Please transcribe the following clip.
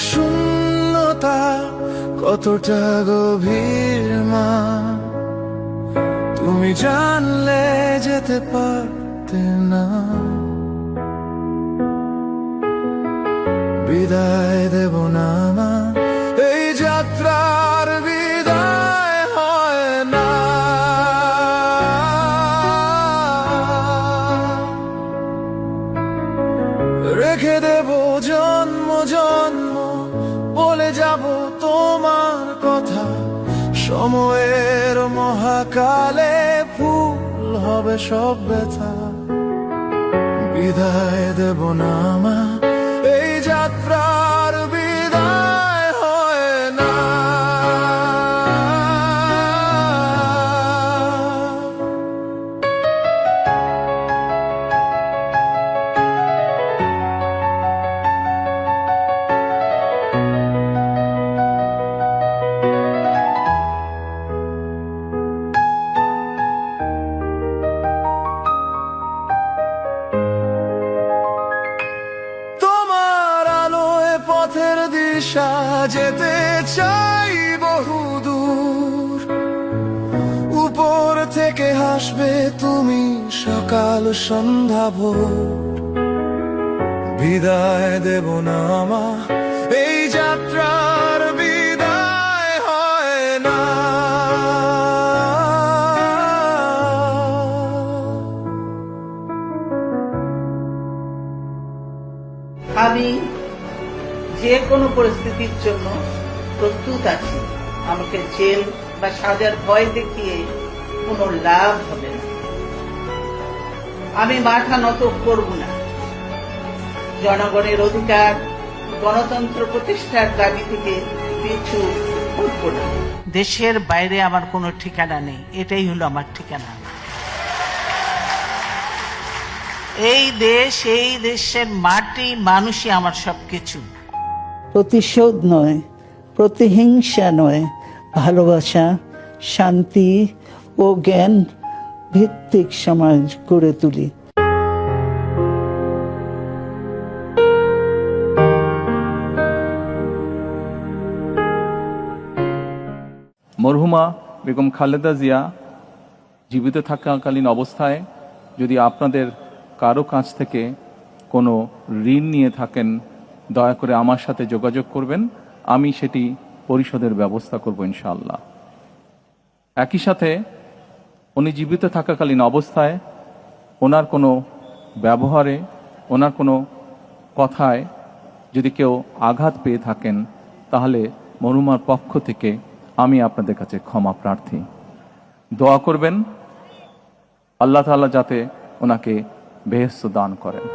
শূন্যতা কতটা গভীর মা, তুমি জানলে যেতে পারতে না। বিদায় দেব না মা, এই যাত্রার বিদায় হয় না। রেখে দেব জন্ম জন্ম, বলে যাব তোমার কথা। সময়ের মহাকালে ফুল হবে সব ব্যথা। বিদায় দেব না মা, এই যাত্রার বিদায় হয় না। পথের দিশা যেতে চাই বহুদূর, উপর থেকে হাসবে তুমি সকাল সন্ধ্যা ভোর। বিদায় দেব না মা, এই যাত্রার বিদায় হয় না। আমি যে কোনো পরিস্থিতির জন্য প্রস্তুত আছি। আমাকে জেল বা সাজার ভয় দেখিয়ে কোনো লাভ হবে না। আমি মাথা নত করব না। জনগণের অধিকার, গণতন্ত্র প্রতিষ্ঠার দাবি থেকে পিছু হটব না। দেশের বাইরে আমার কোনো ঠিকানা নেই, এটাই হলো আমার ঠিকানা। এই দেশ, এই দেশের মাটি, মানুষই আমার সবকিছু। প্রতিশোধ নয়, প্রতিহিংসা নয়, ভালোবাসা, শান্তি ও জ্ঞান ভিত্তিক সমাজ গড়ে তুলি। মরহুমা বেগম খালেদা জিয়া জীবিত থাকাকালীন অবস্থায় যদি আপনাদের কারো কাছ থেকে কোনো ঋণ নিয়ে থাকেন, দয়া করে আমার সাথে যোগাযোগ করবেন, আমি সেটি পরিশোধের ব্যবস্থা করব ইনশাআল্লাহ। একই সাথে উনি জীবিত থাকাকালীন অবস্থায় ওনার কোনো ব্যবহারে, ওনার কোনো কথায় যদি কেউ আঘাত পেয়ে থাকেন, তাহলে মরহুমার পক্ষ থেকে আমি আপনাদের কাছে ক্ষমা প্রার্থী। দোয়া করবেন আল্লাহ তাআলা যাতে ওনাকে বেহেশত দান করেন।